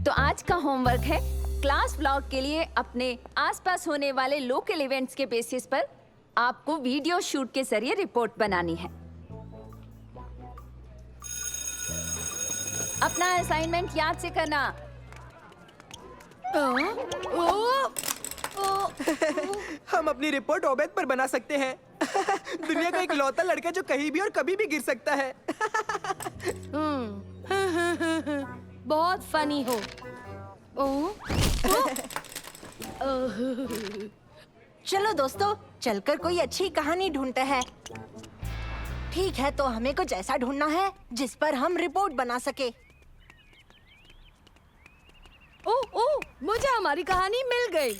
तो आज का होमवर्क है क्लास व्लॉग के लिए अपने आसपास होने वाले लोकल इवेंट्स के बेसिस पर आपको वीडियो शूट के जरिए रिपोर्ट बनानी है। अपना असाइनमेंट याद से करना। हम अपनी रिपोर्ट ओबेद पर बना सकते हैं। दुनिया का इकलौता लड़का जो कहीं भी और कभी भी गिर सकता है। बहुत फनी हो। चलो दोस्तों, चलकर कोई अच्छी कहानी ढूंढते हैं। ठीक है, तो हमें कुछ ऐसा ढूंढना है जिस पर हम रिपोर्ट बना सके। ओह, मुझे हमारी कहानी मिल गई।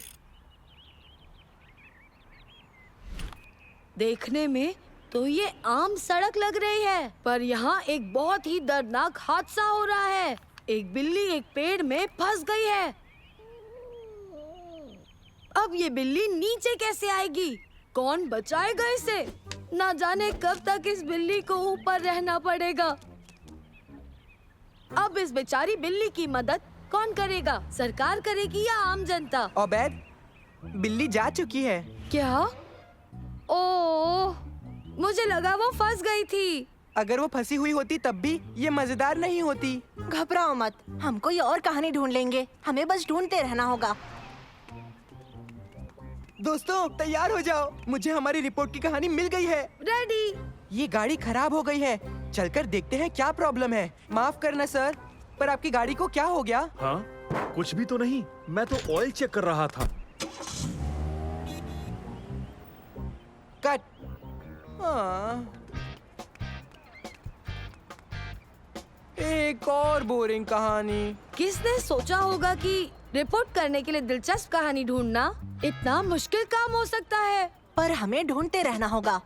देखने में तो ये आम सड़क लग रही है, पर यहाँ एक बहुत ही दर्दनाक हादसा हो रहा है। एक बिल्ली एक पेड़ में फंस गई है। अब ये बिल्ली नीचे कैसे आएगी? कौन बचाएगा इसे? ना जाने कब तक इस बिल्ली को ऊपर रहना पड़ेगा। अब इस बेचारी बिल्ली की मदद कौन करेगा? सरकार करेगी या आम जनता? ओबेद, बिल्ली जा चुकी है। क्या? ओह, मुझे लगा वो फंस गई थी। अगर वो फंसी हुई होती तब भी ये मजेदार नहीं होती। घबराओ मत, हम कोई और कहानी ढूंढ लेंगे। हमें बस ढूंढते रहना होगा। दोस्तों तैयार हो जाओ, मुझे हमारी रिपोर्ट की कहानी मिल गई है। रेडी। ये गाड़ी खराब हो गई है, चलकर देखते हैं क्या प्रॉब्लम है। माफ करना सर, पर आपकी गाड़ी को क्या हो गया? हाँ, कुछ भी तो नहीं, मैं तो ऑयल चेक कर रहा था। कट। हाँ। एक और बोरिंग कहानी। किसने सोचा होगा कि रिपोर्ट करने के लिए दिलचस्प कहानी ढूंढना इतना मुश्किल काम हो सकता है? पर हमें ढूंढते रहना होगा।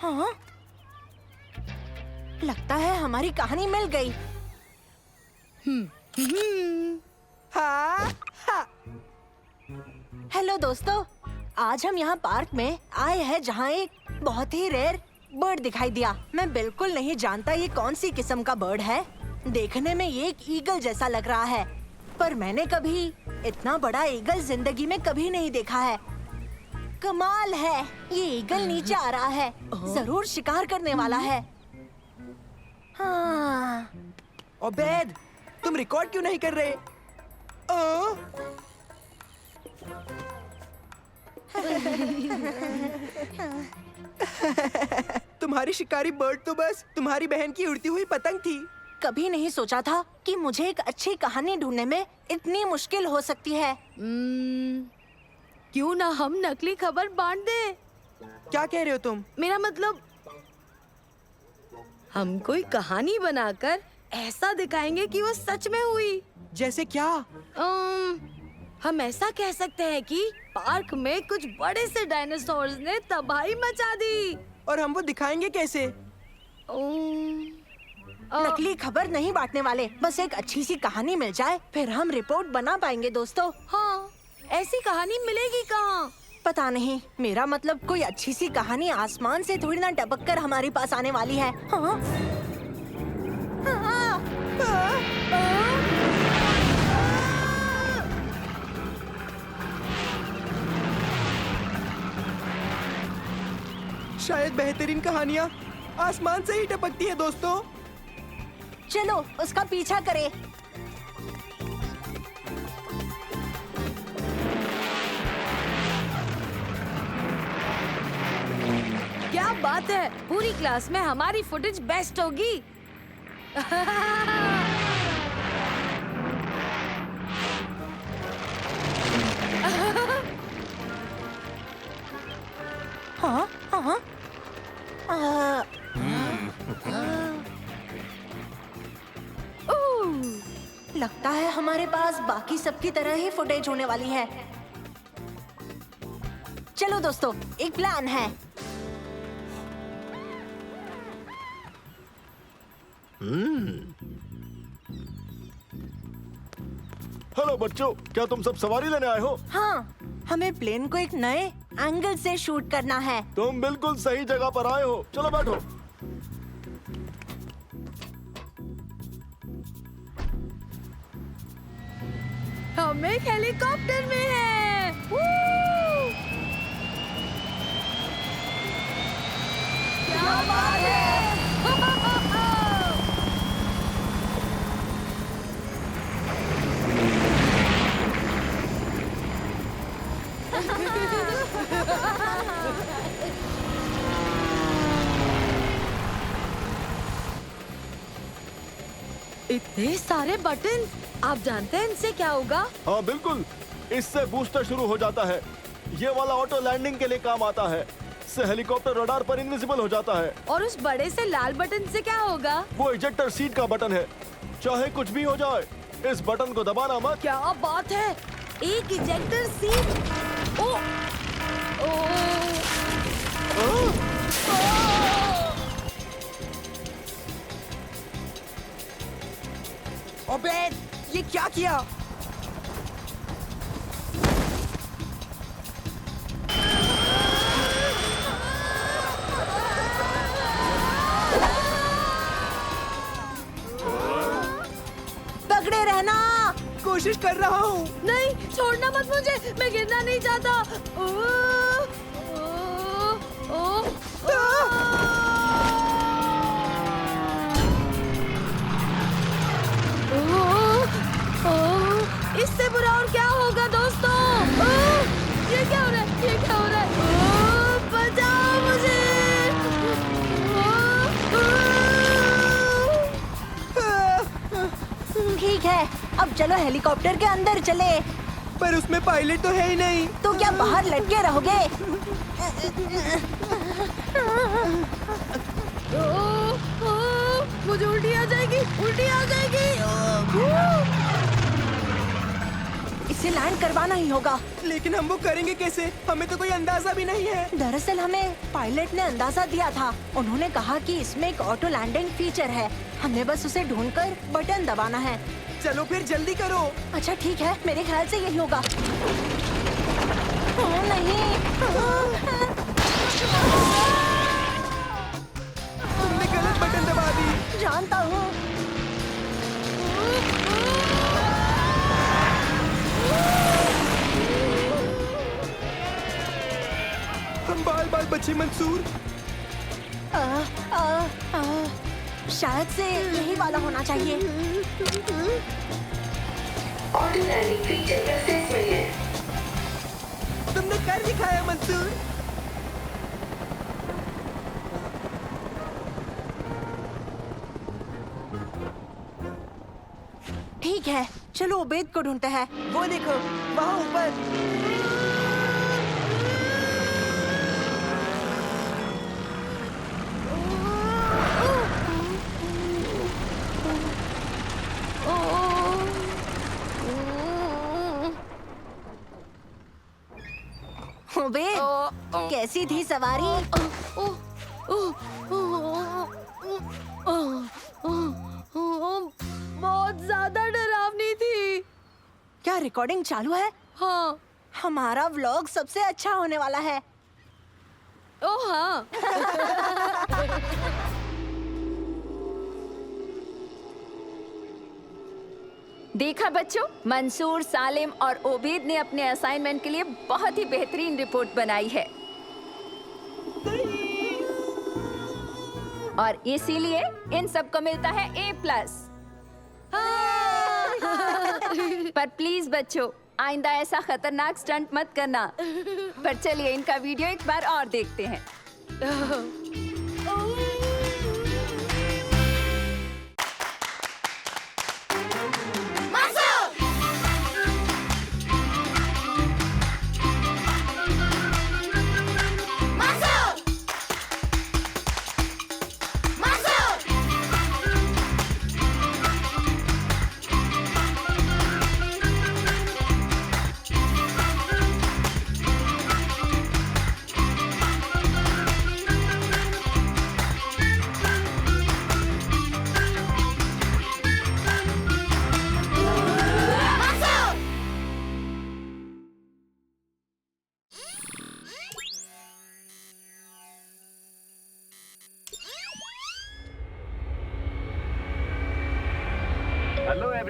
हाँ, लगता है हमारी कहानी मिल गई। हाँ, हाँ। हेलो दोस्तों, आज हम यहाँ पार्क में आए हैं जहाँ एक बहुत ही रेयर बर्ड दिखाई दिया। मैं बिल्कुल नहीं जानता ये कौन सी किस्म का बर्ड है। देखने में ये एक ईगल जैसा लग रहा है, पर मैंने कभी इतना बड़ा ईगल जिंदगी में कभी नहीं देखा है। कमाल है, ये ईगल नीचे आ रहा है, जरूर शिकार करने वाला है। हाँ। ओबेद, तुम रिकॉर्ड क्यों नहीं कर रहे? तुम्हारी शिकारी बर्ड तो बस तुम्हारी बहन की उड़ती हुई पतंग थी। कभी नहीं सोचा था कि मुझे एक अच्छी कहानी ढूंढने में इतनी मुश्किल हो सकती है। क्यों ना हम नकली खबर बांट दें? क्या कह रहे हो तुम? मेरा मतलब, हम कोई कहानी बनाकर ऐसा दिखाएंगे कि वो सच में हुई। जैसे क्या? हम ऐसा कह सकते हैं कि पार्क में कुछ बड़े से डायनासोर्स ने तबाही मचा दी। और हम वो दिखाएंगे कैसे? नकली खबर नहीं बांटने वाले, बस एक अच्छी सी कहानी मिल जाए, फिर हम रिपोर्ट बना पाएंगे दोस्तों। हाँ, ऐसी कहानी मिलेगी कहाँ? पता नहीं, मेरा मतलब कोई अच्छी सी कहानी आसमान से थोड़ी ना टपक कर हमारे पास आने वाली है। हाँ? शायद बेहतरीन कहानियाँ आसमान से ही टपकती है दोस्तों। चलो उसका पीछा करें। बात है, पूरी क्लास में हमारी फुटेज बेस्ट होगी। हाँ हाँ लगता है हमारे पास बाकी सबकी तरह ही फुटेज होने वाली है। चलो दोस्तों, एक प्लान है। हेलो बच्चों, क्या तुम सब सवारी लेने आए हो? हाँ, हमें प्लेन को एक नए एंगल से शूट करना है। तुम बिल्कुल सही जगह पर आए हो। चलो बैठो। हम एक हेलीकॉप्टर में हैं। क्या बात है? इतने सारे बटन, आप जानते हैं इनसे क्या होगा? हाँ बिल्कुल, इससे बूस्टर शुरू हो जाता है। ये वाला ऑटो लैंडिंग के लिए काम आता है। इससे हेलीकॉप्टर रडार पर इनविजिबल हो जाता है। और उस बड़े से लाल बटन से क्या होगा? वो इजेक्टर सीट का बटन है। चाहे कुछ भी हो जाए, इस बटन को दबाना मत। क्या बात है, एक इजेक्टर सीट। ओ, ओ, ओबेद, ये क्या किया? पकड़े रहना। कोशिश कर रहा हूँ। नहीं, छोड़ना मत मुझे, मैं गिरना नहीं चाहता। ओ, ओ, ओ, इससे बुरा और क्या होगा दोस्तों? ये क्या हो रहा है? ये क्या हो रहा है? बचाओ मुझे! ठीक है, अब चलो हेलीकॉप्टर के अंदर चले। पर उसमें पायलट तो है ही नहीं। तो क्या बाहर लटके रहोगे? मुझे उल्टी आ जाएगी, उल्टी आ जाएगी। इसे लैंड करवाना ही होगा। लेकिन हम वो करेंगे कैसे? हमें तो कोई अंदाजा भी नहीं है। दरअसल हमें पायलट ने अंदाजा दिया था। उन्होंने कहा कि इसमें एक ऑटो लैंडिंग फीचर है। हमें बस उसे ढूंढकर बटन दबाना है। चलो फिर जल्दी करो। अच्छा ठीक है, मेरे ख्याल से यही होगा। ओह, नहीं। तुमने गलत बटन दबा दी। जानता हूँ। हम बाल बाल बचे मंसूर। आ, आ, आ, शायद से यही वाला होना चाहिए। ऑटो लैंडिंग फीचर प्रोसेस में है। तुमने कर दिखाया मंसूर। ठीक है, चलो उबैद को ढूंढते हैं। वो देखो, वहाँ ऊपर। उबैद, कैसी थी सवारी? बहुत ज्यादा डरावनी थी। क्या रिकॉर्डिंग चालू है? हाँ। हमारा व्लॉग सबसे अच्छा होने वाला है। ओह हाँ। देखा बच्चों, मंसूर, सालिम और ओबेद ने अपने असाइनमेंट के लिए बहुत ही बेहतरीन रिपोर्ट बनाई है और इसीलिए इन सबको मिलता है A+। पर प्लीज बच्चों, आइंदा ऐसा खतरनाक स्टंट मत करना। पर चलिए इनका वीडियो एक बार और देखते हैं।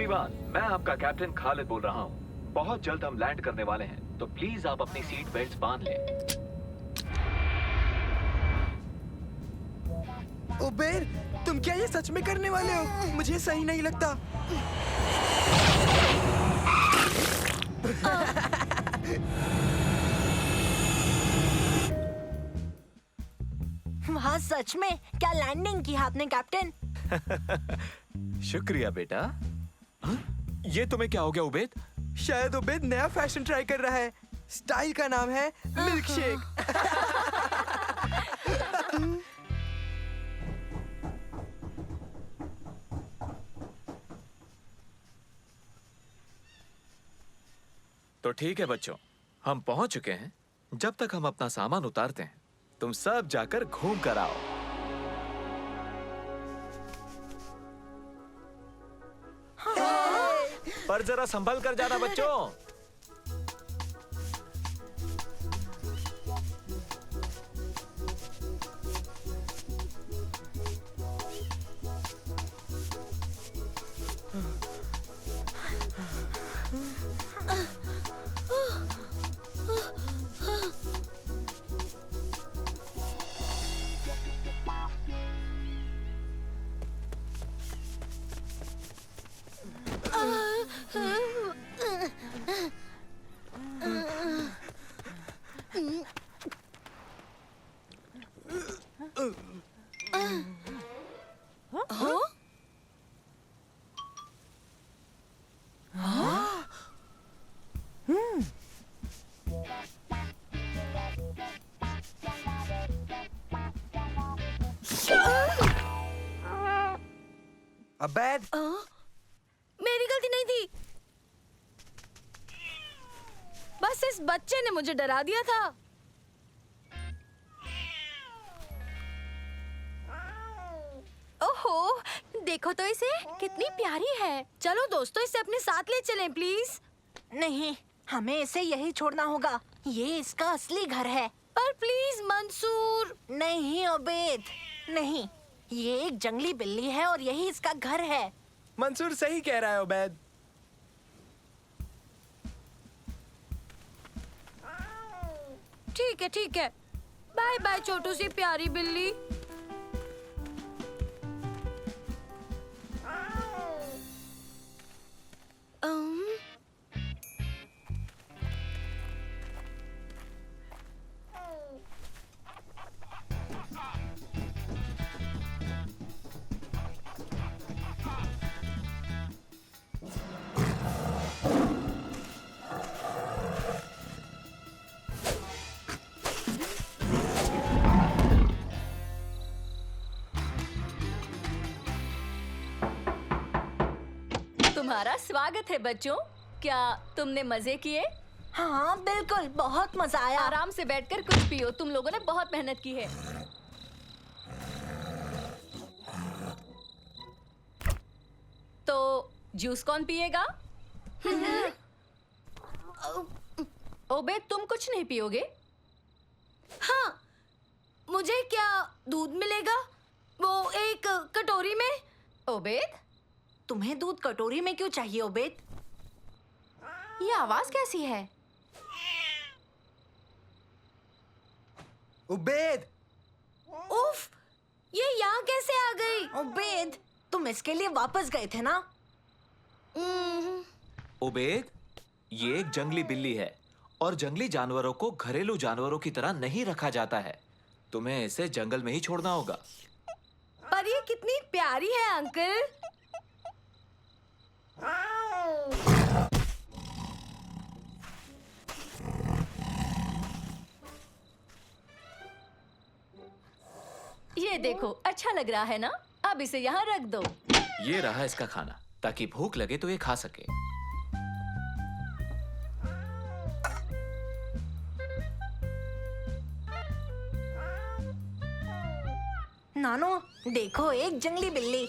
एवरीवन, मैं आपका कैप्टन खालिद बोल रहा हूँ। बहुत जल्द हम लैंड करने वाले हैं, तो प्लीज आप अपनी सीट बेल्ट्स बांध लें। उबेर, तुम क्या ये सच में करने वाले हो? मुझे सही नहीं लगता। वहाँ सच में क्या लैंडिंग की आपने कैप्टन? शुक्रिया बेटा। हाँ? ये तुम्हें क्या हो गया उबेद? शायद उबेद नया फैशन ट्राई कर रहा है। स्टाइल का नाम है मिल्क शेक। तो ठीक है बच्चों, हम पहुंच चुके हैं। जब तक हम अपना सामान उतारते हैं, तुम सब जाकर घूम कर आओ। पर जरा संभल कर जाना बच्चों। अबैद, मेरी गलती नहीं थी। बस इस बच्चे ने मुझे डरा दिया था। ओहो, देखो तो इसे, कितनी प्यारी है। चलो दोस्तों, इसे अपने साथ ले चलें प्लीज। नहीं, हमें इसे यही छोड़ना होगा। ये इसका असली घर है। पर प्लीज मंसूर। नहीं उबेद, नहीं। ये एक जंगली बिल्ली है और यही इसका घर है। मंसूर सही कह रहा है उबैद। ठीक है, ठीक है। बाय बाय छोटू सी प्यारी बिल्ली। तुम्हारा स्वागत है बच्चों। क्या तुमने मजे किए? हाँ बिल्कुल, बहुत मजा आया। आराम से बैठकर कुछ पियो, तुम लोगों ने बहुत मेहनत की है। तो जूस कौन पिएगा? ओबे, तुम कुछ नहीं पियोगे? हाँ, मुझे क्या दूध मिलेगा? वो एक कटोरी में। ओबेद, तुम्हें दूध कटोरी में क्यों चाहिए उबेद? ये आवाज कैसी है? उबेद, उफ, ये यहाँ कैसे आ गई? उबेद, तुम इसके लिए वापस गए थे ना? उबेद, ये एक जंगली बिल्ली है और जंगली जानवरों को घरेलू जानवरों की तरह नहीं रखा जाता है। तुम्हें इसे जंगल में ही छोड़ना होगा। पर ये कितनी प्यारी है अंकल। ये देखो, अच्छा लग रहा है ना? अब इसे यहाँ रख दो। ये रहा इसका खाना, ताकि भूख लगे तो ये खा सके। नानो, देखो एक जंगली बिल्ली।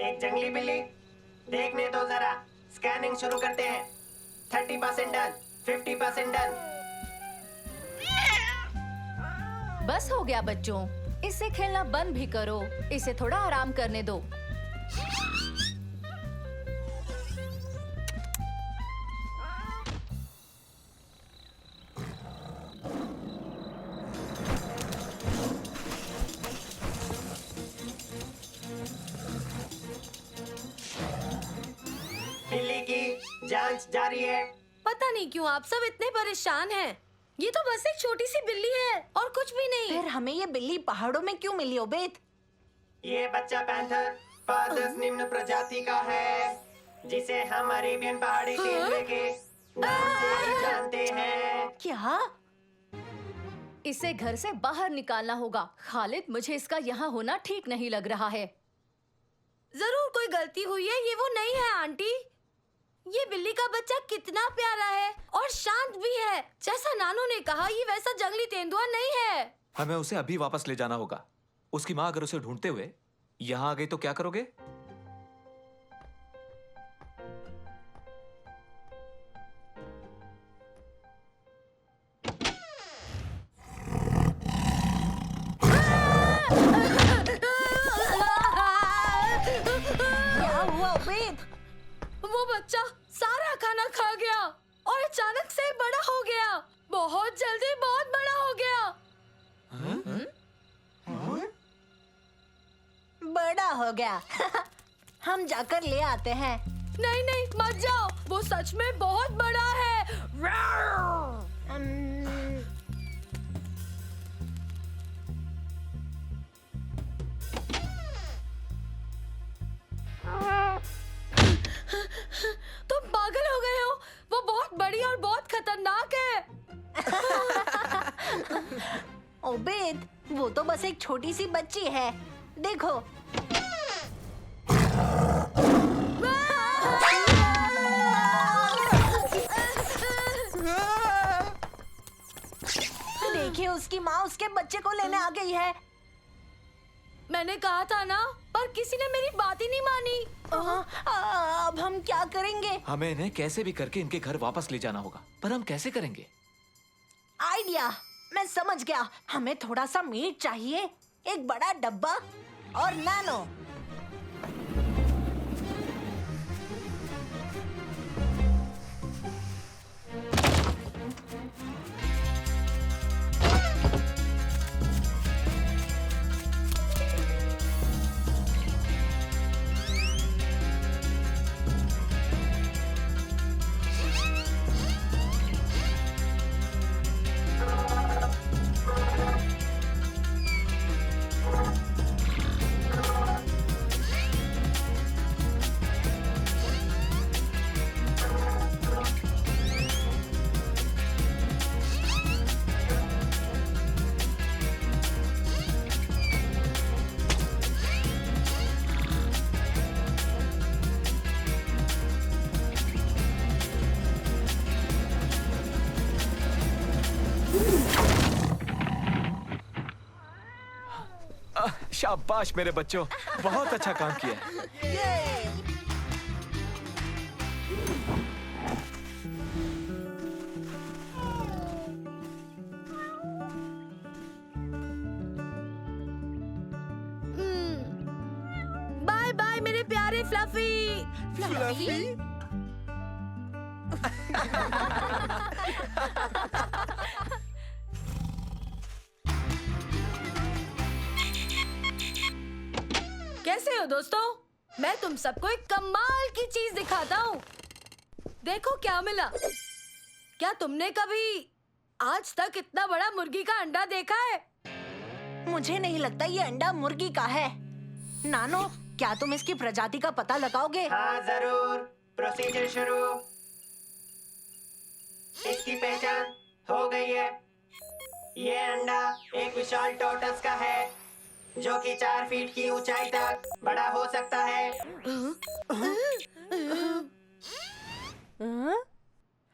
एक जंगली बिल्ली। देखने दो जरा। स्कैनिंग शुरू करते हैं। 30% डन, 50% डन। बस हो गया बच्चों, इससे खेलना बंद भी करो, इसे थोड़ा आराम करने दो। बिल्ली की जांच जारी है। पता नहीं क्यों आप सब इतने परेशान हैं। ये तो बस एक छोटी सी बिल्ली है और कुछ भी नहीं। फिर हमें ये बिल्ली पहाड़ों में क्यों मिली ओबेद? ये बच्चा पैंथर पादस निम्न प्रजाति का है, जिसे हम अरेबियन पहाड़ी तेंदुए के नाम से भी जानते हैं। क्या? इसे घर से बाहर निकालना होगा। खालिद, मुझे इसका यहाँ होना ठीक नहीं लग रहा है। जरूर कोई गलती हुई है, ये वो नहीं है आंटी। ये बिल्ली का बच्चा कितना प्यारा है और शांत भी है। जैसा नानू ने कहा, ये वैसा जंगली तेंदुआ नहीं है। हमें उसे अभी वापस ले जाना होगा। उसकी माँ अगर उसे ढूंढते हुए यहाँ आ गई तो क्या करोगे? क्या हुआ ओबेद? वो बच्चा सारा खाना खा गया और अचानक से बड़ा हो गया। बहुत जल्दी बहुत बड़ा हो गया। बड़ा हो गया। हम जाकर ले आते हैं। नहीं नहीं, मत जाओ, वो सच में बहुत बड़ा है। तुम पागल हो गए हो। वो बहुत बड़ी और बहुत खतरनाक है। ओबेद, वो तो बस एक छोटी सी बच्ची है। देखो। देखिए, उसकी माँ उसके बच्चे को लेने आ गई है। मैंने कहा था ना, पर किसी ने मेरी बात ही नहीं मानी। अब हम क्या करेंगे? हमें इन्हें कैसे भी करके इनके घर वापस ले जाना होगा, पर हम कैसे करेंगे? आइडिया, मैं समझ गया। हमें थोड़ा सा मीट चाहिए, एक बड़ा डब्बा और नानो। शाबाश मेरे बच्चों, बहुत अच्छा काम किया। बाय बाय मेरे प्यारे फ्लफी। फ्लफी? कैसे हो दोस्तों? मैं तुम सबको एक कमाल की चीज दिखाता हूँ। देखो क्या मिला। क्या तुमने कभी आज तक इतना बड़ा मुर्गी का अंडा देखा है? मुझे नहीं लगता ये अंडा मुर्गी का है। नानो, क्या तुम इसकी प्रजाति का पता लगाओगे? हाँ जरूर, प्रोसीजर शुरू। इसकी पहचान हो गई है। ये अंडा एक विशाल टॉर्टस का है, जो कि 4 फीट की ऊंचाई तक बड़ा हो सकता है।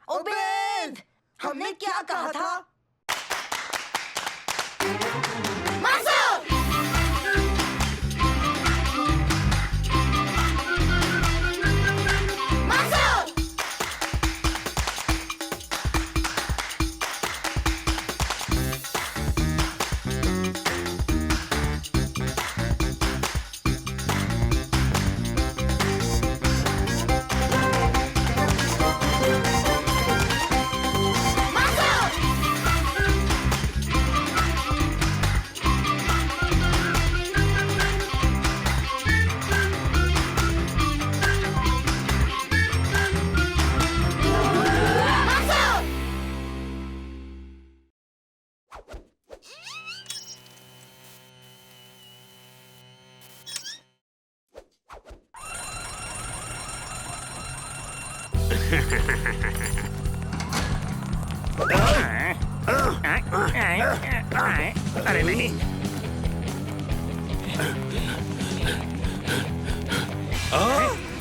ओबेद, हमने क्या कहा था? अरे नहीं।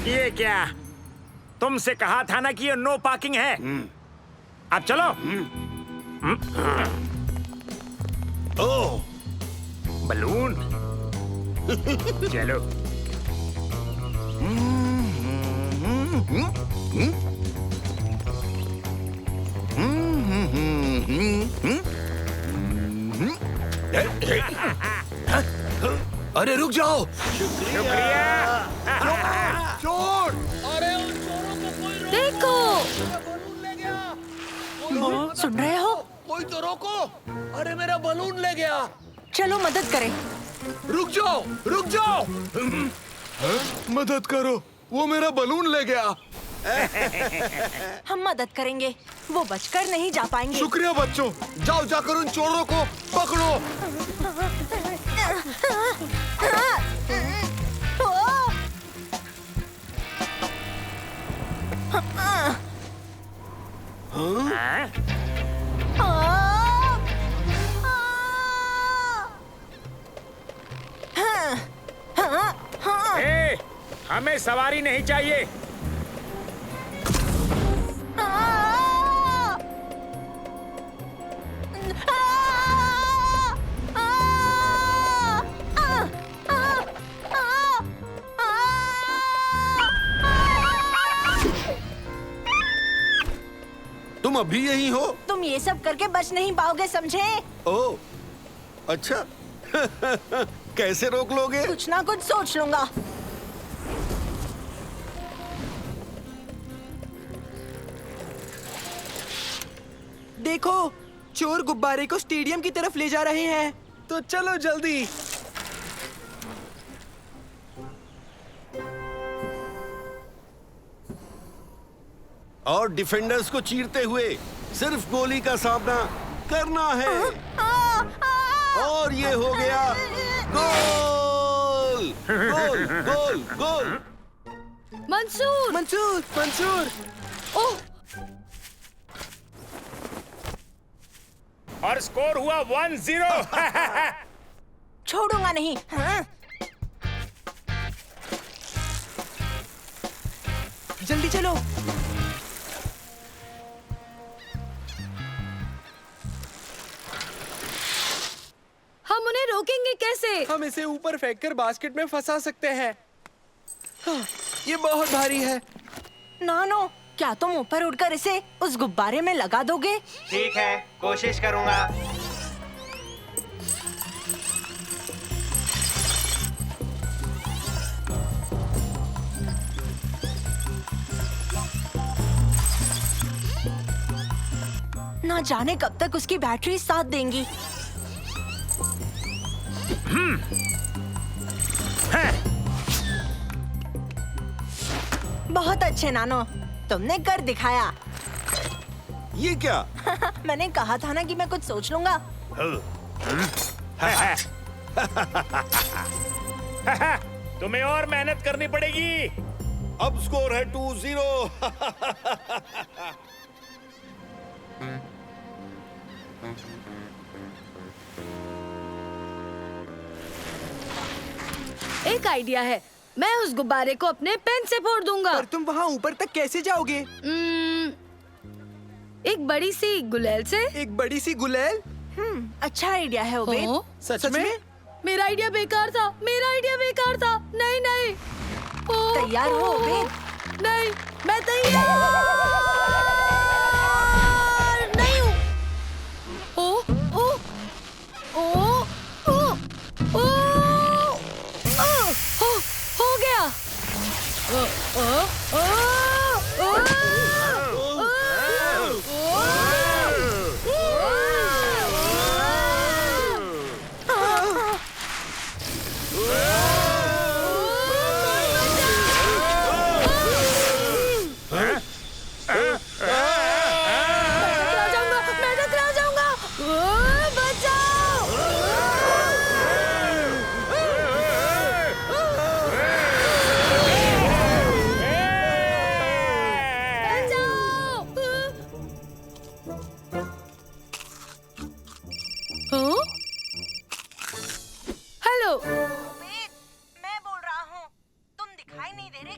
ये क्या? तुमसे कहा था ना कि ये नो पार्किंग है। अब चलो। ओह, बलून। चलो। अरे रुक जाओ। शुक्रिया। चोर! देखो, सुन रहे हो? कोई तो रोको। अरे मेरा बलून ले गया। चलो मदद करें। रुक जाओ, रुक जाओ। मदद करो, वो मेरा बलून ले गया। हम मदद करेंगे, वो बचकर नहीं जा पाएंगे। शुक्रिया बच्चों, जाओ जाकर उन चोरों को पकड़ो। ए, हमें सवारी नहीं चाहिए। तुम अभी यही हो? तुम ये सब करके बच नहीं पाओगे, समझे? ओह, अच्छा। कैसे रोक लोगे? कुछ ना कुछ सोच लूंगा। देखो, चोर गुब्बारे को स्टेडियम की तरफ ले जा रहे हैं। तो चलो जल्दी। और डिफेंडर्स को चीरते हुए सिर्फ गोली का सामना करना है। और ये हो गया गोल! गोल, गोल, गोल! मंसूर, मंसूर, मंसूर। ओह, और स्कोर हुआ 1-0। छोड़ूंगा नहीं। जल्दी चलो। हम उन्हें रोकेंगे कैसे? हम इसे ऊपर फेंककर बास्केट में फंसा सकते हैं। हाँ, ये बहुत भारी है। नानो, क्या तुम ऊपर उड़कर इसे उस गुब्बारे में लगा दोगे? ठीक है, कोशिश करूंगा। ना जाने कब तक उसकी बैटरी साथ देंगी। बहुत अच्छे नानो, तुमने कर दिखाया। ये क्या? मैंने कहा था ना कि मैं कुछ सोच लूंगा। तुम्हें और मेहनत करनी पड़ेगी। अब स्कोर है 2-0। एक आइडिया है, मैं उस गुब्बारे को अपने पेन से फोड़ दूंगा। पर तुम वहाँ ऊपर तक कैसे जाओगे? एक बड़ी सी गुलेल से। एक बड़ी सी गुलेल? अच्छा आइडिया है ओबेद। ओह, सच में? मेरा आइडिया बेकार था, मेरा आइडिया बेकार था। नहीं नहीं। ओह, तैयार हो ओह, ओबेद? नहीं, मैं तैयार नहीं हूँ। ओह, ओह, ओह, ओह, ओह, ओह, हो गया। ओह, ओह, ओह, ओह,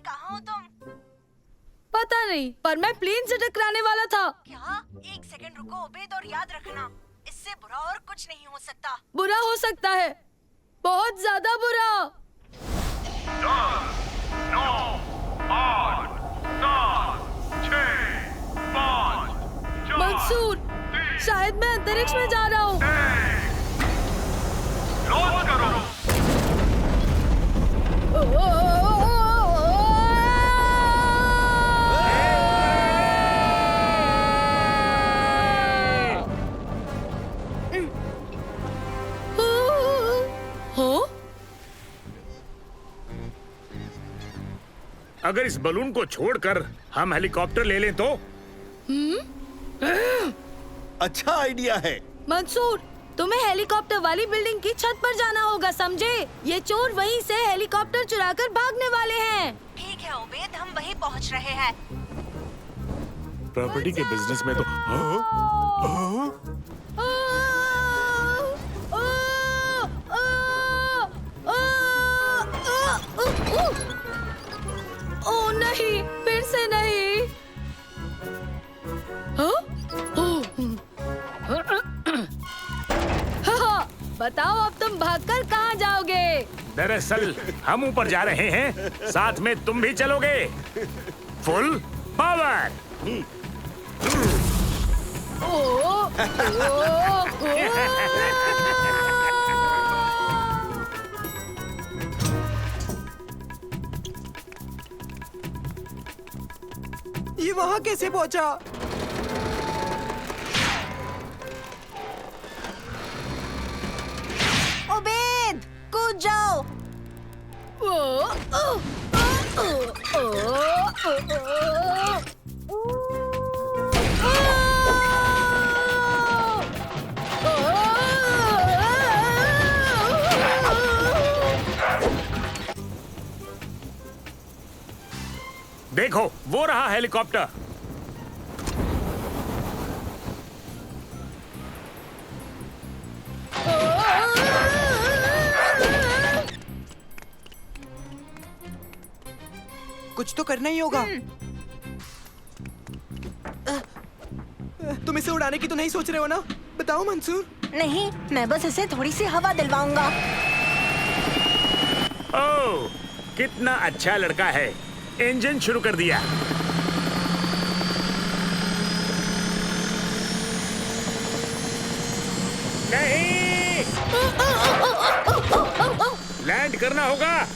कहाँ हो तुम? पता नहीं, पर मैं प्लेन से टकराने वाला था। क्या? एक सेकंड रुको उबैद और याद रखना, इससे बुरा और कुछ नहीं हो सकता। बुरा हो सकता है, बहुत ज्यादा बुरा। 10, 9, 8, 7, 6, 5, 4, मंसूर, शायद मैं अंतरिक्ष में जा रहा हूँ। लॉन्च करो। अगर इस बलून को छोड़कर हम हेलीकॉप्टर ले लें तो? अच्छा आइडिया है। मंसूर, तुम्हें हेलीकॉप्टर वाली बिल्डिंग की छत पर जाना होगा, समझे? ये चोर वहीं से हेलीकॉप्टर चुराकर भागने वाले हैं। ठीक है उबैद, हम वहीं पहुंच रहे हैं। प्रॉपर्टी के बिजनेस में तो ओ नहीं, फिर से नहीं। बताओ अब तुम भागकर कहाँ जाओगे? दरअसल हम ऊपर जा रहे हैं, साथ में तुम भी चलोगे। Full power. ये वहाँ कैसे पहुँचा? उबैद, कूद जाओ। देखो, वो रहा हेलीकॉप्टर। कुछ तो करना ही होगा। तुम इसे उड़ाने की तो नहीं सोच रहे हो ना? बताओ मंसूर। नहीं, मैं बस इसे थोड़ी सी हवा दिलवाऊंगा। ओह, कितना अच्छा लड़का है। इंजन शुरू कर दिया। नहीं, लैंड करना होगा।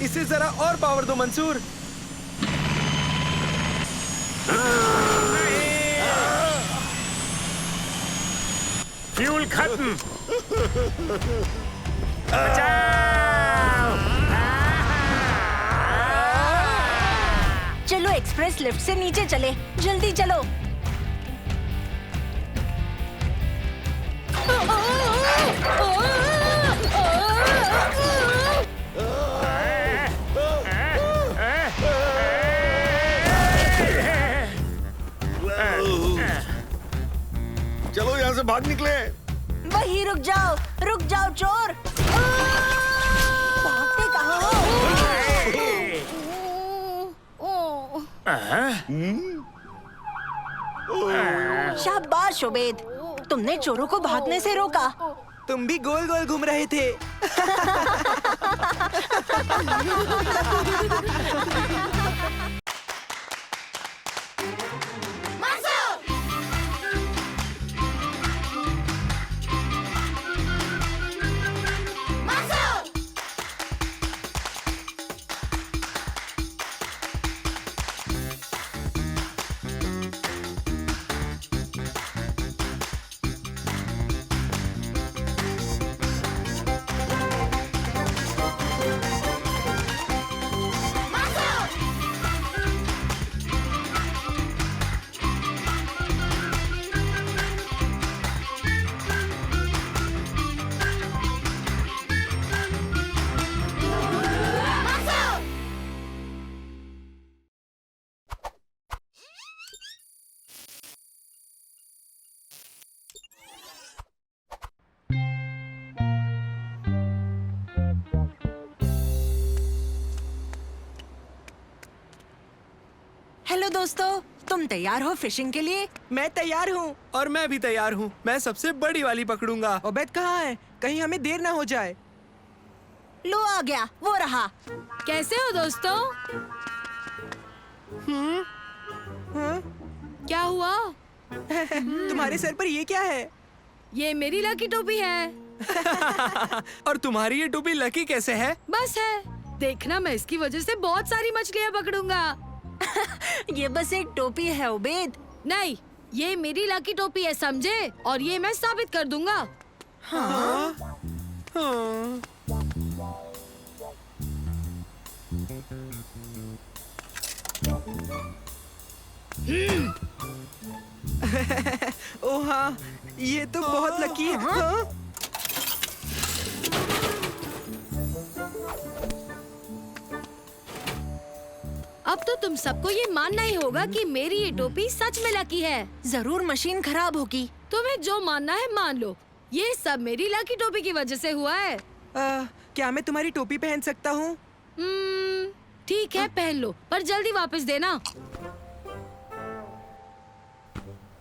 इसे जरा और पावर दो मंसूर। फ्यूल खत्म। बचाओ। चलो एक्सप्रेस लिफ्ट से नीचे चले, जल्दी चलो। चलो यहाँ से भाग निकले। वही रुक जाओ चोर। भागते कहाँ हो? शाबाश उबैद, तुमने चोरों को भागने से रोका। तुम भी गोल गोल घूम रहे थे। हेलो दोस्तों, तुम तैयार हो फिशिंग के लिए? मैं तैयार हूँ। और मैं भी तैयार हूँ। मैं सबसे बड़ी वाली पकड़ूंगा। ओबेद कहाँ है? कहीं हमें देर ना हो जाए। लो आ गया, वो रहा। कैसे हो दोस्तों? हाँ? क्या हुआ? तुम्हारे सर पर ये क्या है? ये मेरी लकी टोपी है। और तुम्हारी ये टोपी लकी कैसे है? बस है, देखना मैं इसकी वजह से बहुत सारी मछलियाँ पकड़ूंगा। ये बस एक टोपी है उबेद। नहीं, ये मेरी लकी टोपी है, समझे? और ये मैं साबित कर दूंगा। हाँ? ओह हाँ, ये तो बहुत लकी है। हाँ? अब तो तुम सबको ये मानना ही होगा कि मेरी ये टोपी सच में लकी है। जरूर मशीन खराब होगी। तुम्हें जो मानना है मान लो, ये सब मेरी लकी टोपी की वजह से हुआ है। क्या मैं तुम्हारी टोपी पहन सकता हूँ? ठीक है, पहन लो, पर जल्दी वापस देना।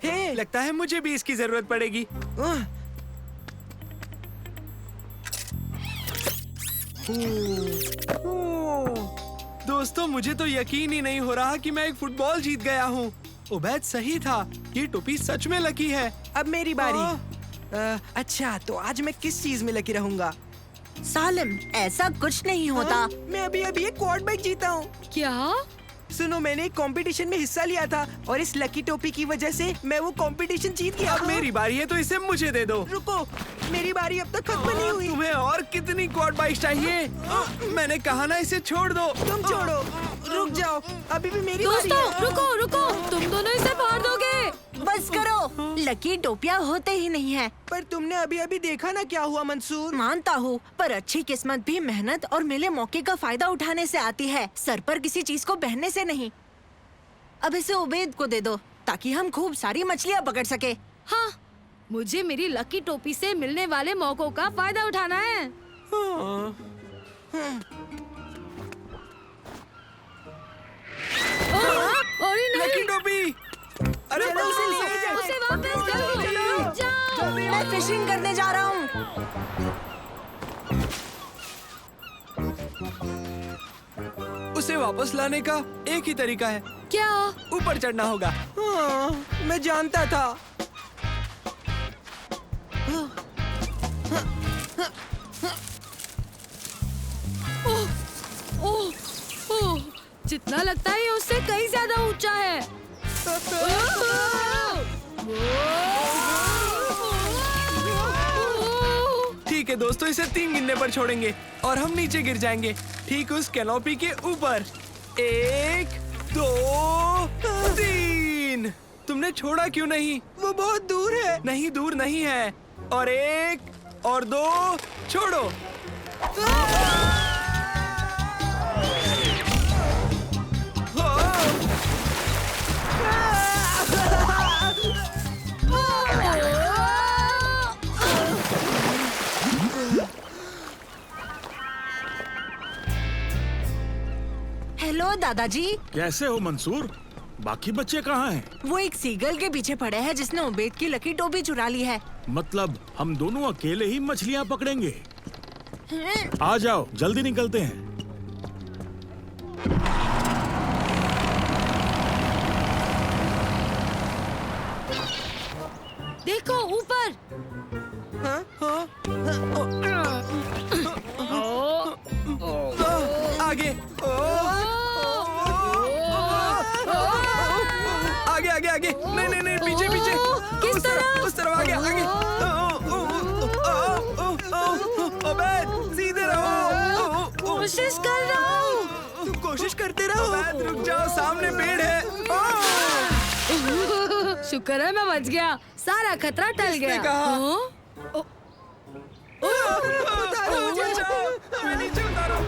हे, लगता है मुझे भी इसकी जरूरत पड़ेगी। दोस्तों, मुझे तो यकीन ही नहीं हो रहा कि मैं एक फुटबॉल जीत गया हूँ। उबैद सही था, ये टोपी सच में लकी है। अब मेरी बारी। अच्छा, तो आज मैं किस चीज में लकी रहूंगा? सालिम, ऐसा कुछ नहीं होता। मैं अभी एक क्वाड बाइक जीता हूँ। क्या? सुनो, मैंने एक कंपटीशन में हिस्सा लिया था और इस लकी टोपी की वजह से मैं वो कंपटीशन जीत गया। अब मेरी बारी है तो इसे मुझे दे दो। रुको, मेरी बारी अब तक खत्म नहीं हुई। तुम्हें और कितनी क्वाड बाइक चाहिए? मैंने कहा ना, इसे छोड़ दो। तुम छोड़ो, रुक जाओ, अभी भी मेरी बारी दोस्तों, है। रुको रुको, तुम दोनों इसे फाड़ दोगे। बस करो, लकी टोपियां होते ही नहीं है। पर तुमने अभी देखा ना क्या हुआ मंसूर। मानता हूँ, पर अच्छी किस्मत भी मेहनत और मिले मौके का फायदा उठाने से आती है, सर पर किसी चीज को बहने से नहीं। अब इसे उबैद को दे दो ताकि हम खूब सारी मछलियाँ पकड़ सके। हाँ, मुझे मेरी लकी टोपी से मिलने वाले मौकों का फायदा उठाना है। अरे नहीं, लकी टोपी, अरे उसे ले जाओ। उसे वापस जाओ, जाओ। मैं फिशिंग करने जा रहा हूँ। उसे वापस लाने का एक ही तरीका है। क्या? ऊपर चढ़ना होगा। हाँ, मैं जानता था। ओह, ओह, जितना लगता है ये उससे कहीं ज्यादा ऊंचा है। ठीक है दोस्तों, इसे 3 गिनने पर छोड़ेंगे और हम नीचे गिर जाएंगे, ठीक उस कैनोपी के ऊपर। 1, 2, 3। तुमने छोड़ा क्यों नहीं? वो बहुत दूर है। नहीं, दूर नहीं है। और 1 और 2, छोड़ो। हेलो दादाजी। कैसे हो मंसूर? बाकी बच्चे कहाँ हैं? वो एक सीगल के पीछे पड़े हैं जिसने उबैद की लकी टोपी चुरा ली है। मतलब हम दोनों अकेले ही मछलियाँ पकड़ेंगे? आ जाओ, जल्दी निकलते हैं। देखो ऊपर। हाँ, हाँ, आगे। आगे आगे आगे। नहीं, पीछे पीछे। किस तरफ? उस तरफ आगे आगे। उबैद, सीधे रहो। कोशिश कर रहा हूँ। तुम कोशिश करते रहो। उबैद, रुक जाओ, सामने पेड़ है। शुक्र है मैं बच गया, सारा खतरा टल गया। कहा? हाँ? नीचे उतारो।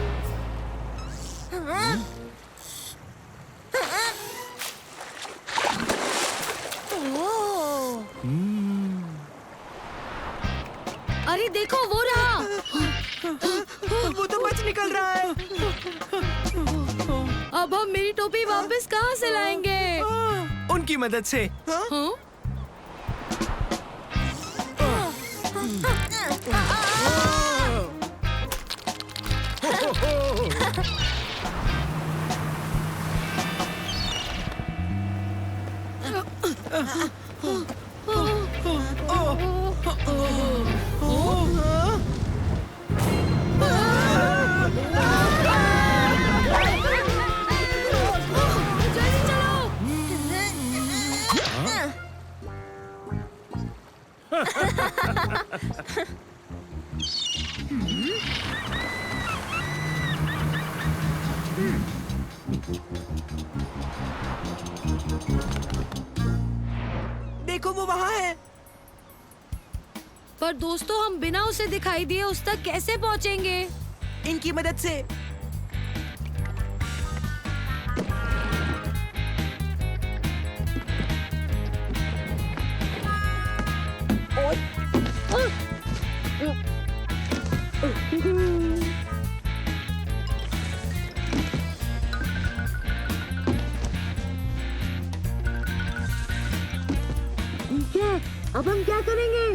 अरे देखो, वो रहा। वो तो बच निकल रहा है। अब हम मेरी टोपी वापस कहाँ से लाएंगे? इनकी मदद से। हाँ? देखो वो वहाँ है। पर दोस्तों, हम बिना उसे दिखाई दिए उस तक कैसे पहुँचेंगे? इनकी मदद से। अब हम क्या करेंगे?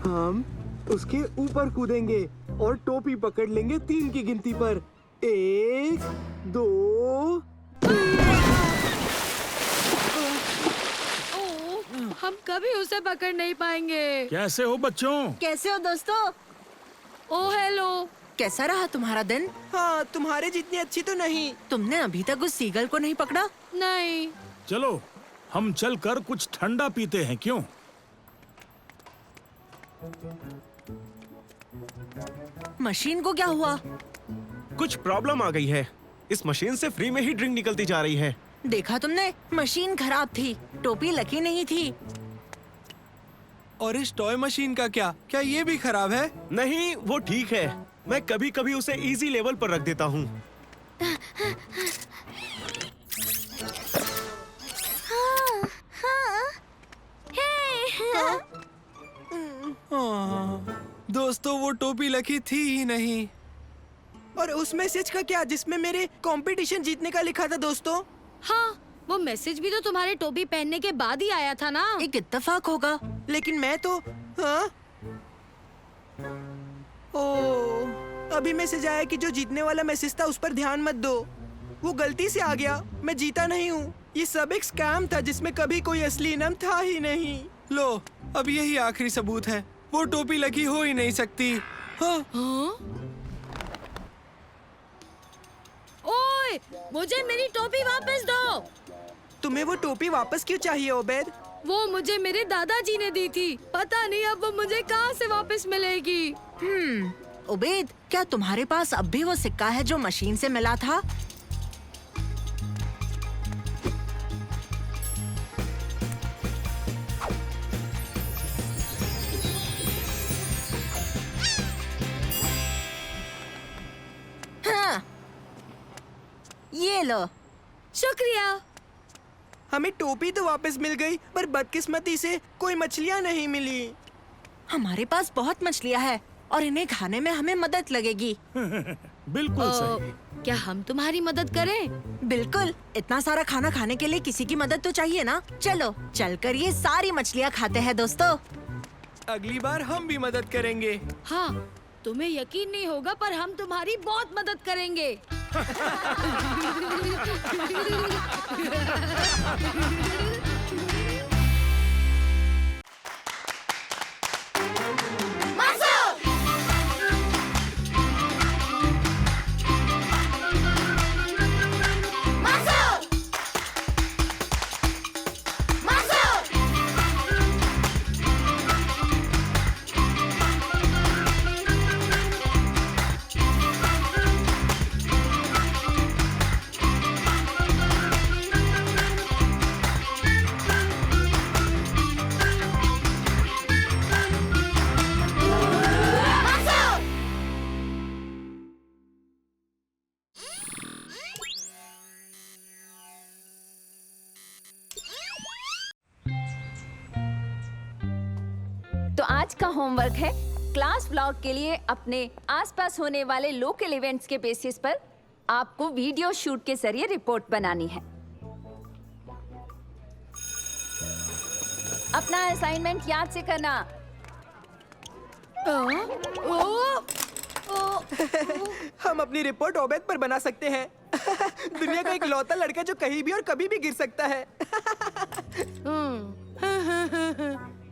हम उसके ऊपर कूदेंगे और टोपी पकड़ लेंगे 3 की गिनती पर। 1, 2, 3। हम कभी उसे पकड़ नहीं पाएंगे। कैसे हो बच्चों? कैसे हो दोस्तों? ओ हेलो। कैसा रहा तुम्हारा दिन? हाँ, तुम्हारे जितनी अच्छी तो नहीं। तुमने अभी तक उस सीगल को नहीं पकड़ा? नहीं। चलो हम चलकर कुछ ठंडा पीते हैं, क्यों? मशीन को क्या हुआ? कुछ प्रॉब्लम आ गई है। इस मशीन से फ्री में ही ड्रिंक निकलती जा रही है। देखा तुमने? मशीन खराब थी, टोपी लकी नहीं थी। और इस टॉय मशीन का क्या? क्या ये भी खराब है? नहीं, वो ठीक है। मैं कभी कभी उसे इजी लेवल पर रख देता हूँ। दोस्तों, वो टोपी लकी थी ही नहीं। और उस मैसेज का क्या जिसमें मेरे कंपटीशन जीतने का लिखा था दोस्तों? हाँ, वो मैसेज भी तो तुम्हारे टोपी पहनने के बाद ही आया था ना। एक इत्तेफाक होगा। लेकिन मैं तो हाँ? अभी मैसेज आया कि जो जीतने वाला मैसेज था उस पर ध्यान मत दो। वो गलती से आ गया। मैं जीता नहीं हूँ। ये सब एक स्कैम था जिसमें कभी कोई असली इनाम था ही नहीं। लो, अब यही आखिरी सबूत है। वो टोपी लकी हो ही नहीं सकती। हाँ? ओए, मुझे मेरी टोपी वापस दो। तुम्हें वो टोपी वापस क्यों चाहिए ओबेद? वो मुझे मेरे दादाजी ने दी थी। पता नहीं अब वो मुझे कहाँ से वापस मिलेगी। उबैद, क्या तुम्हारे पास अब भी वो सिक्का है जो मशीन से मिला था? हाँ, ये लो। शुक्रिया। हमें टोपी तो वापस मिल गई, पर बदकिस्मती से कोई मछलियाँ नहीं मिली। हमारे पास बहुत मछलियाँ हैं और इन्हें खाने में हमें मदद लगेगी। बिल्कुल सही। क्या हम तुम्हारी मदद करें? बिल्कुल, इतना सारा खाना खाने के लिए किसी की मदद तो चाहिए ना। चलो चलकर ये सारी मछलियाँ खाते हैं दोस्तों। अगली बार हम भी मदद करेंगे। हाँ, तुम्हें यकीन नहीं होगा पर हम तुम्हारी बहुत मदद करेंगे। तो आज का होमवर्क है क्लास व्लॉग के लिए अपने आसपास होने वाले लोकल इवेंट्स के बेसिस पर आपको वीडियो शूट के जरिए रिपोर्ट बनानी है। अपना असाइनमेंट याद से करना। हम अपनी रिपोर्ट ओबेद पर बना सकते हैं। दुनिया का इकलौता लड़का जो कहीं भी और कभी भी गिर सकता है।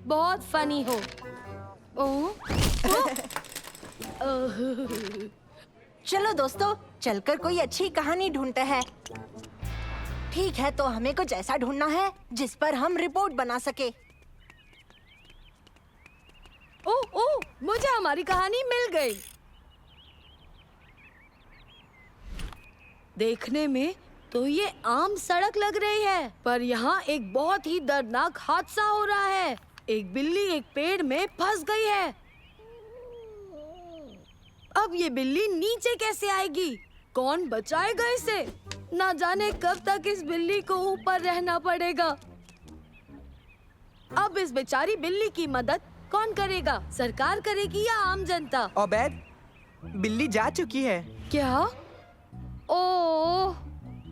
बहुत फनी हो। चलो दोस्तों, चलकर कोई अच्छी कहानी ढूंढते हैं। ठीक है, तो हमें कुछ ऐसा ढूंढना है जिस पर हम रिपोर्ट बना सके। ओह, मुझे हमारी कहानी मिल गई। देखने में तो ये आम सड़क लग रही है, पर यहाँ एक बहुत ही दर्दनाक हादसा हो रहा है। एक बिल्ली एक पेड़ में फंस गई है। अब ये बिल्ली नीचे कैसे आएगी? कौन बचाएगा इसे? ना जाने कब तक इस बिल्ली को ऊपर रहना पड़ेगा। अब इस बेचारी बिल्ली की मदद कौन करेगा? सरकार करेगी या आम जनता? ओबेद, बिल्ली जा चुकी है। क्या? ओह,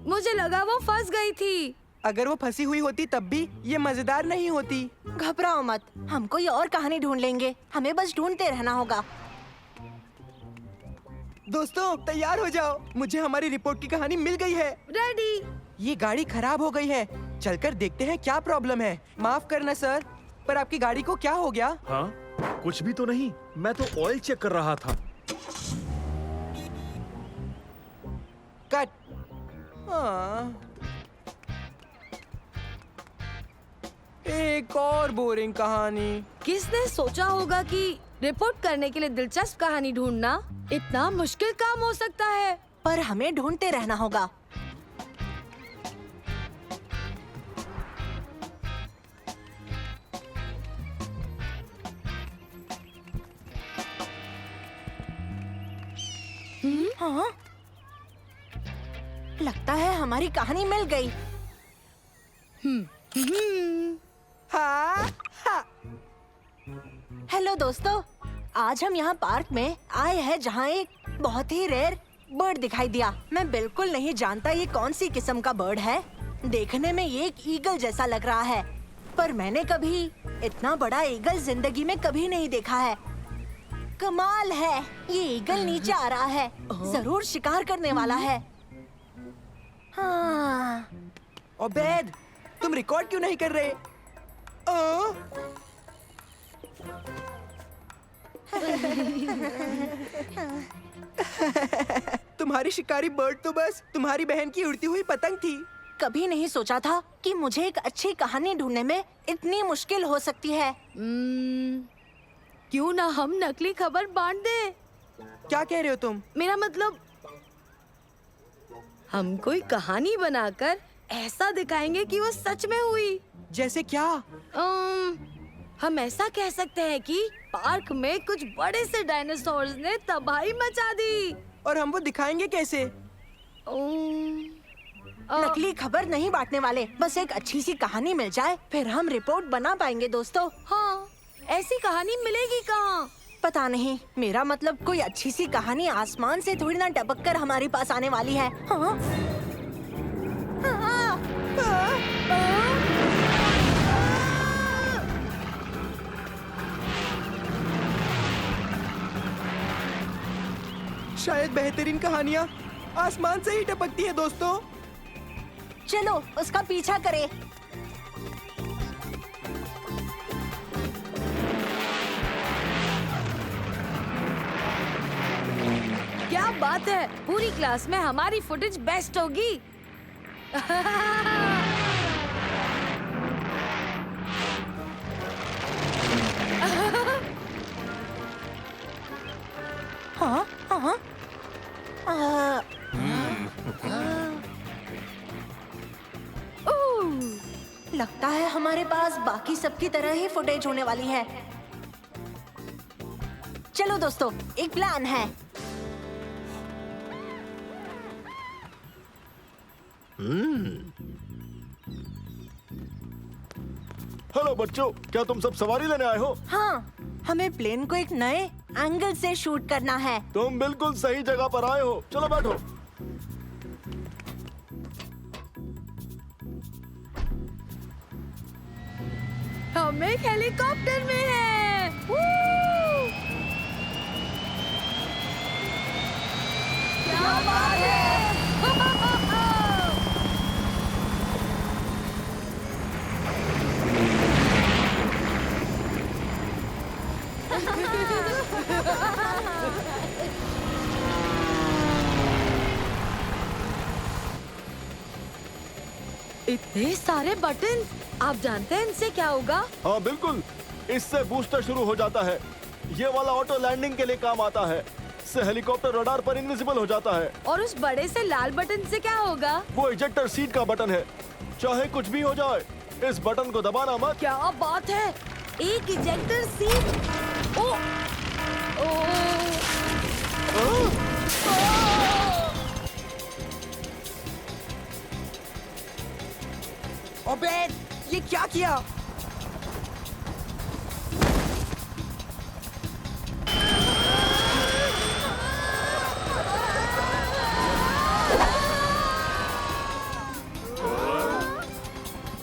मुझे लगा वो फंस गई थी। अगर वो फंसी हुई होती तब भी ये मजेदार नहीं होती। घबराओ मत, हम कोई और कहानी ढूंढ लेंगे। हमें बस ढूंढते रहना होगा। दोस्तों तैयार हो जाओ, मुझे हमारी रिपोर्ट की कहानी मिल गई है। रेडी। ये गाड़ी खराब हो गई है, चलकर देखते हैं क्या प्रॉब्लम है। माफ करना सर, पर आपकी गाड़ी को क्या हो गया? हाँ, कुछ भी तो नहीं, मैं तो ऑयल चेक कर रहा था। कट। हाँ। एक और बोरिंग कहानी। किसने सोचा होगा कि रिपोर्ट करने के लिए दिलचस्प कहानी ढूंढना इतना मुश्किल काम हो सकता है? पर हमें ढूंढते रहना होगा। हाँ? लगता है हमारी कहानी मिल गई। हाँ? हाँ। हेलो दोस्तों, आज हम यहाँ पार्क में आए हैं जहाँ एक बहुत ही रेयर बर्ड दिखाई दिया। मैं बिल्कुल नहीं जानता ये कौन सी किस्म का बर्ड है। देखने में ये एक ईगल जैसा लग रहा है, पर मैंने कभी इतना बड़ा ईगल जिंदगी में कभी नहीं देखा है। कमाल है, ये ईगल नीचे आ रहा है, जरूर शिकार करने वाला है। हाँ। ओबेद, तुम रिकॉर्ड क्यों नहीं कर रहे? तुम्हारी शिकारी बर्ड तो बस तुम्हारी बहन की उड़ती हुई पतंग थी। कभी नहीं सोचा था कि मुझे एक अच्छी कहानी ढूंढने में इतनी मुश्किल हो सकती है। क्यों ना हम नकली खबर बांट दे? क्या कह रहे हो तुम? मेरा मतलब, हम कोई कहानी बनाकर ऐसा दिखाएंगे कि वो सच में हुई। जैसे क्या? हम ऐसा कह सकते हैं कि पार्क में कुछ बड़े से डायनासोर्स ने तबाही मचा दी। और हम वो दिखाएंगे कैसे? नकली खबर नहीं बांटने वाले, बस एक अच्छी सी कहानी मिल जाए, फिर हम रिपोर्ट बना पाएंगे दोस्तों। हाँ, ऐसी कहानी मिलेगी कहाँ? पता नहीं, मेरा मतलब कोई अच्छी सी कहानी आसमान से थोड़ी ना टपक कर हमारे पास आने वाली है। हाँ? हाँ? शायद बेहतरीन कहानियाँ आसमान से ही टपकती है दोस्तों। चलो उसका पीछा करें। क्या बात है, पूरी क्लास में हमारी फुटेज बेस्ट होगी। हाँ? हाँ? लगता है हमारे पास बाकी सबकी तरह ही फुटेज होने वाली है। चलो दोस्तों, एक प्लान है। हेलो बच्चों, क्या तुम सब सवारी लेने आए हो? हाँ, हमें प्लेन को एक नए एंगल से शूट करना है। तुम बिल्कुल सही जगह पर आए हो। चलो बैठो। हम एक हेलीकॉप्टर में हैं। क्या बात है? इतने सारे बटन, आप जानते हैं इनसे क्या होगा? हाँ बिल्कुल, इससे बूस्टर शुरू हो जाता है। ये वाला ऑटो लैंडिंग के लिए काम आता है। इससे हेलीकॉप्टर रडार पर इनविजिबल हो जाता है। और उस बड़े से लाल बटन से क्या होगा? वो इजेक्टर सीट का बटन है। चाहे कुछ भी हो जाए, इस बटन को दबाना मत। क्या बात है, एक इजेक्टर सीट। ओ, ओ, ओ, अबे ये क्या किया?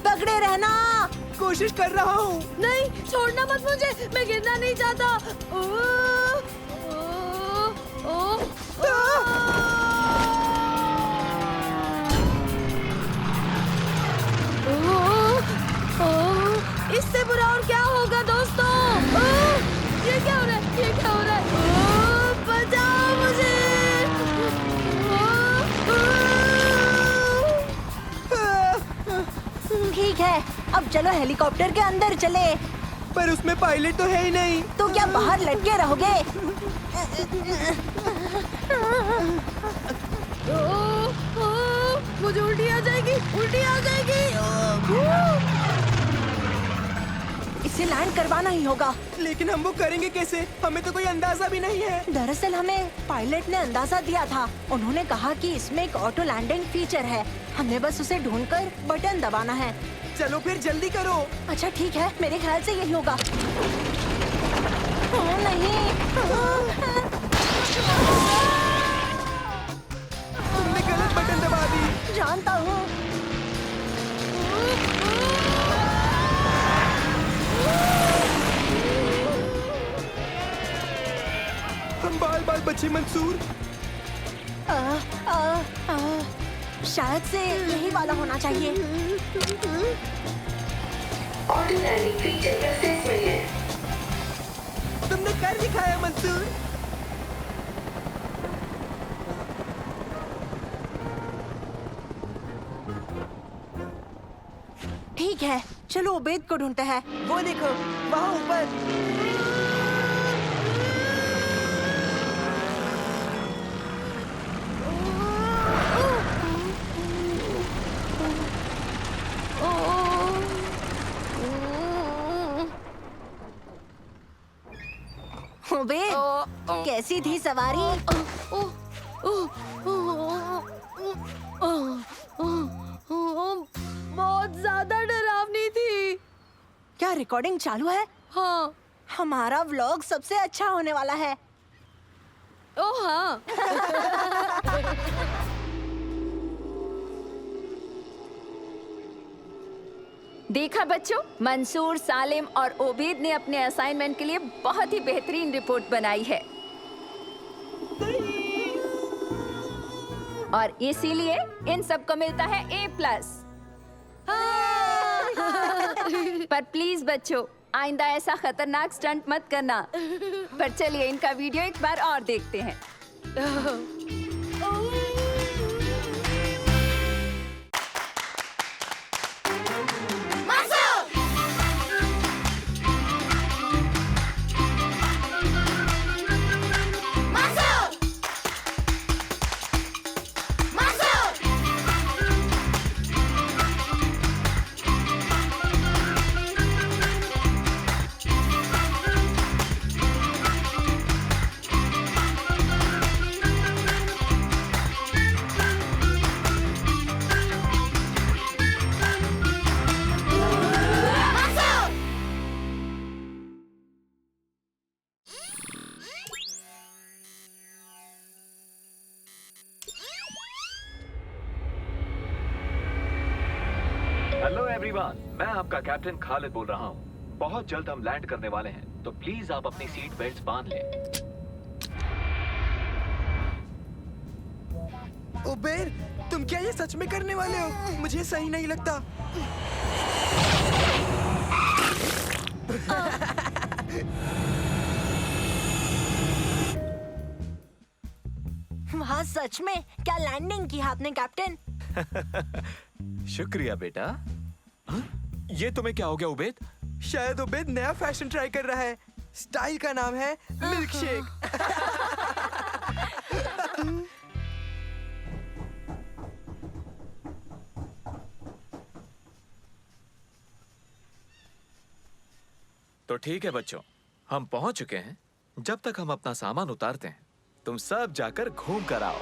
पकड़े रहना। कोशिश कर रहा हूँ। नहीं, छोड़ना मत मुझे, मैं गिरना नहीं चाहता। ओ, ओ, ओ, इससे बुरा और क्या होगा दोस्तों? ये क्या हो रहा है? ये क्या हो रहा है? बचाओ मुझे! ठीक है, अब चलो हेलीकॉप्टर के अंदर चले। पर उसमें पायलट तो है ही नहीं। तो क्या बाहर लटके रहोगे? मुझे उल्टी आ जाएगी, उल्टी आ जाएगी। इसे लैंड करवाना ही होगा। लेकिन हम वो करेंगे कैसे? हमें तो कोई अंदाजा भी नहीं है। दरअसल हमें पायलट ने अंदाजा दिया था। उन्होंने कहा कि इसमें एक ऑटो लैंडिंग फीचर है। हमें बस उसे ढूंढकर बटन दबाना है। चलो फिर जल्दी करो। अच्छा ठीक है, मेरे ख्याल से यही होगा। नहीं, तुमने गलत बटन दबा दी। जानता हूँ। हम बाल बाल बचे मंसूर। शायद से यही वाला होना चाहिए। ऑटो लैंडिंग फीचर प्रोसेस में है। तुमने कर दिखाया मंसूर। ठीक है, चलो उबैद को ढूंढते हैं। वो देखो, वहाँ ऊपर। उबैद, कैसी थी सवारी? बहुत ज्यादा डरावनी थी। क्या रिकॉर्डिंग चालू है? हाँ। हमारा व्लॉग सबसे अच्छा होने वाला है। ओह हाँ। देखा बच्चों, मंसूर, सालिम और ओबेद ने अपने असाइनमेंट के लिए बहुत ही बेहतरीन रिपोर्ट बनाई है। और इसीलिए इन सबको मिलता है A+। पर प्लीज बच्चों, आइंदा ऐसा खतरनाक स्टंट मत करना। पर चलिए इनका वीडियो एक बार और देखते हैं। हेलो एवरीवन, मैं आपका कैप्टन खालिद बोल रहा हूँ। बहुत जल्द हम लैंड करने वाले हैं, तो प्लीज आप अपनी सीट बेल्ट बांध लें। उबेर, तुम क्या ये सच में करने वाले हो? मुझे सही नहीं लगता। वहाँ सच में क्या लैंडिंग की आपने कैप्टन? शुक्रिया बेटा। हाँ? ये तुम्हें क्या हो गया उबेद? शायद उबेद नया फैशन ट्राई कर रहा है। स्टाइल का नाम है मिल्क शेक। तो ठीक है बच्चों, हम पहुंच चुके हैं। जब तक हम अपना सामान उतारते हैं, तुम सब जाकर घूम कर आओ।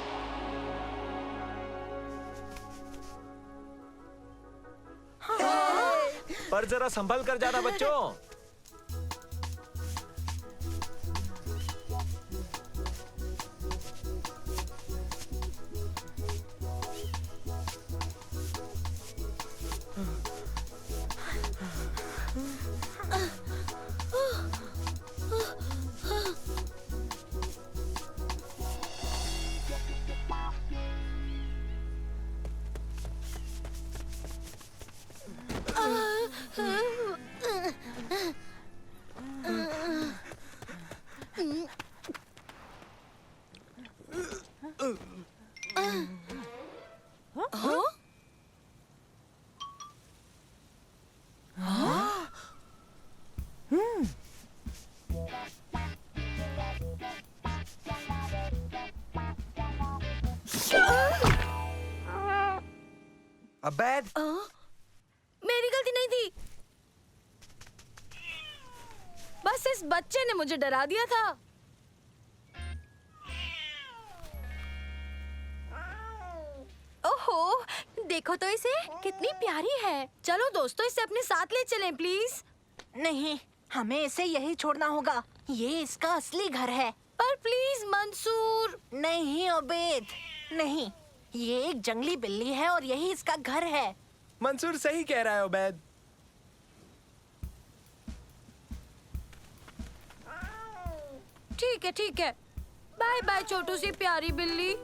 पर जरा संभल कर जाना बच्चों। अबैद, मेरी गलती नहीं थी। बस इस बच्चे ने मुझे डरा दिया था। ओहो, देखो तो इसे, कितनी प्यारी है। चलो दोस्तों, इसे अपने साथ ले चलें प्लीज। नहीं, हमें इसे यही छोड़ना होगा। ये इसका असली घर है। पर प्लीज मंसूर। नहीं उबेद, नहीं। ये एक जंगली बिल्ली है और यही इसका घर है। मंसूर सही कह रहा है उबैद। ठीक है। बाय बाय छोटू सी प्यारी बिल्ली।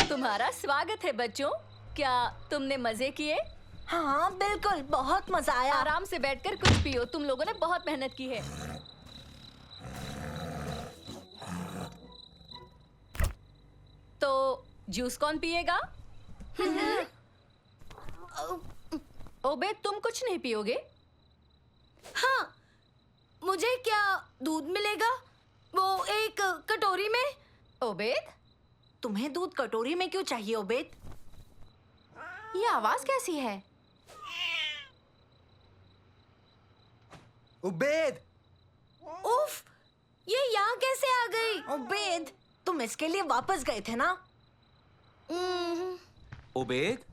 तुम्हारा स्वागत है बच्चों। क्या तुमने मजे किए? हाँ बिल्कुल, बहुत मजा आया। आराम से बैठकर कुछ पियो, तुम लोगों ने बहुत मेहनत की है। तो जूस कौन पिएगा? ओबे, तुम कुछ नहीं पियोगे? हाँ, मुझे क्या दूध मिलेगा? वो एक कटोरी में। ओबेद, तुम्हें दूध कटोरी में क्यों चाहिए उबेद? ये आवाज कैसी है? उबेद, उफ, ये यहाँ कैसे आ गई? उबेद, तुम इसके लिए वापस गए थे ना? उबेद,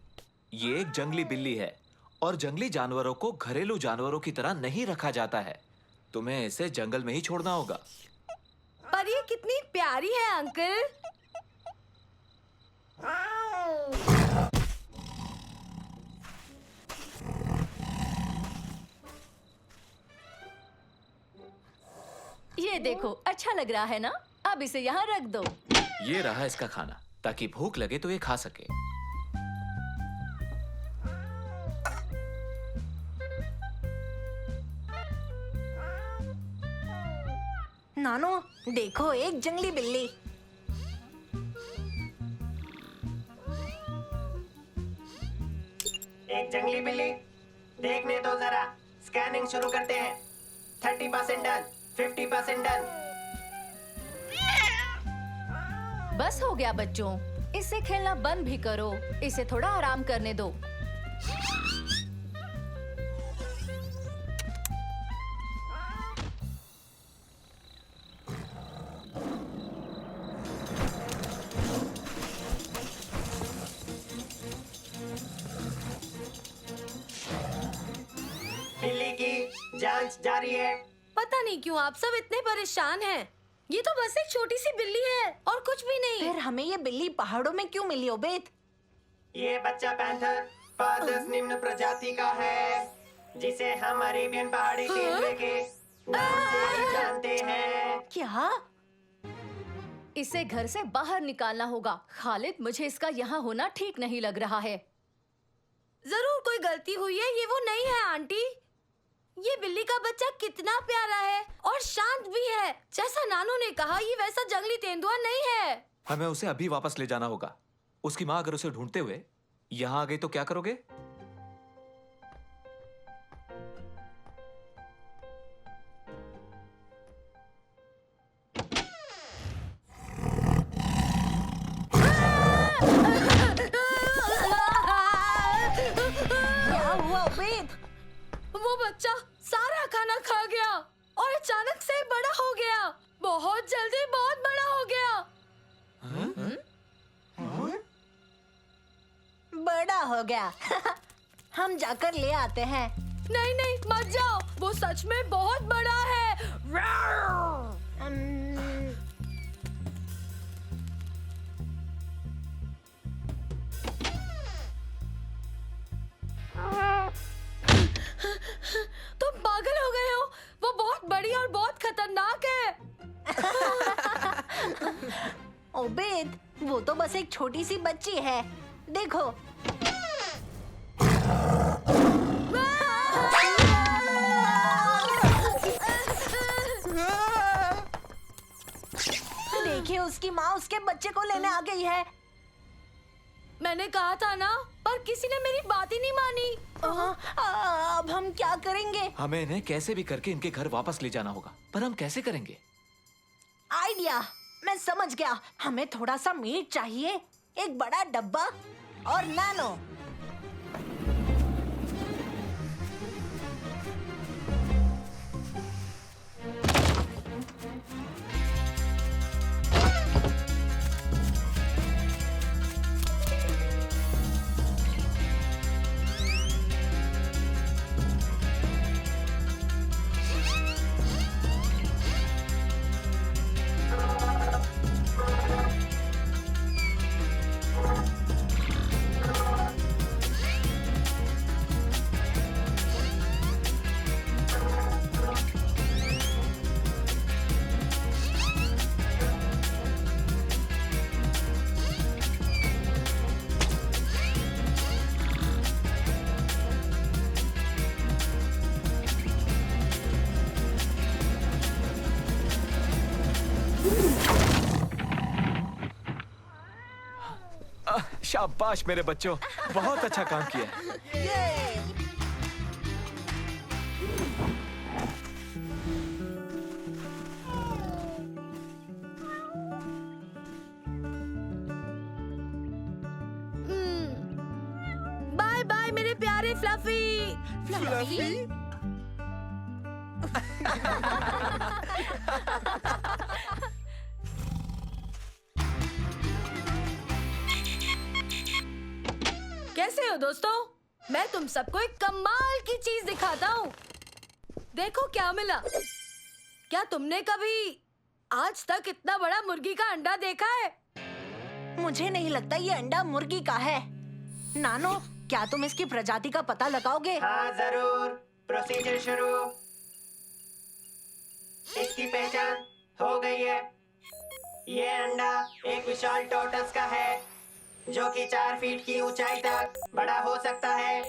ये एक जंगली बिल्ली है और जंगली जानवरों को घरेलू जानवरों की तरह नहीं रखा जाता है। तुम्हें इसे जंगल में ही छोड़ना होगा। पर ये कितनी प्यारी है अंकल। ये देखो, अच्छा लग रहा है ना? अब इसे यहाँ रख दो। ये रहा इसका खाना, ताकि भूख लगे तो ये खा सके। नानो, देखो एक जंगली बिल्ली। एक जंगली बिल्ली, देखने दो जरा। स्कैनिंग शुरू करते हैं। 30% डन, 50% डन। बस हो गया बच्चों, इससे खेलना बंद भी करो। इसे थोड़ा आराम करने दो। जांच जारी है। पता नहीं क्यों आप सब इतने परेशान हैं। ये तो बस एक छोटी सी बिल्ली है और कुछ भी नहीं। फिर हमें ये बिल्ली पहाड़ों में क्यों मिली ओबेद? ये बच्चा पैंथर पादस निम्न प्रजाति का है, जिसे हम अरेबियन पहाड़ी तेंदुए के नाम से भी जानते हैं। क्या? इसे घर से बाहर निकालना होगा। खालिद, मुझे इसका यहाँ होना ठीक नहीं लग रहा है। जरूर कोई गलती हुई है। ये वो नहीं है आंटी। ये बिल्ली का बच्चा कितना प्यारा है और शांत भी है। जैसा नानू ने कहा, ये वैसा जंगली तेंदुआ नहीं है। हमें उसे अभी वापस ले जाना होगा। उसकी माँ अगर उसे ढूंढते हुए यहाँ आ गई तो क्या करोगे? क्या हुआ ओबेद? वो बच्चा सारा खाना खा गया और अचानक से बड़ा हो गया। बहुत जल्दी बहुत बड़ा हो गया। बड़ा हो गया। हम जाकर ले आते हैं। नहीं नहीं, मत जाओ। वो सच में बहुत बड़ा है। तुम पागल हो गए हो। वो बहुत बड़ी और बहुत खतरनाक है। ओबेद, वो तो बस एक छोटी सी बच्ची है। देखो। देखिए, उसकी माँ उसके बच्चे को लेने आ गई है। मैंने कहा था ना, पर किसी ने मेरी बात ही नहीं मानी। अब हम क्या करेंगे? हमें इन्हें कैसे भी करके इनके घर वापस ले जाना होगा, पर हम कैसे करेंगे? आइडिया, मैं समझ गया। हमें थोड़ा सा मीट चाहिए, एक बड़ा डब्बा और नानो। शाबाश मेरे बच्चों, बहुत अच्छा काम किया। बाय बाय मेरे प्यारे फ्लफी। फ्लफी? कैसे हो दोस्तों? मैं तुम सबको एक कमाल की चीज दिखाता हूँ। देखो क्या मिला। क्या तुमने कभी आज तक इतना बड़ा मुर्गी का अंडा देखा है? मुझे नहीं लगता ये अंडा मुर्गी का है। नानो, क्या तुम इसकी प्रजाति का पता लगाओगे? हाँ जरूर, प्रोसीजर शुरू। इसकी पहचान हो गई है। ये अंडा एक विशाल टॉर्टस का है, जो कि 4 फीट की ऊंचाई तक बड़ा हो सकता है।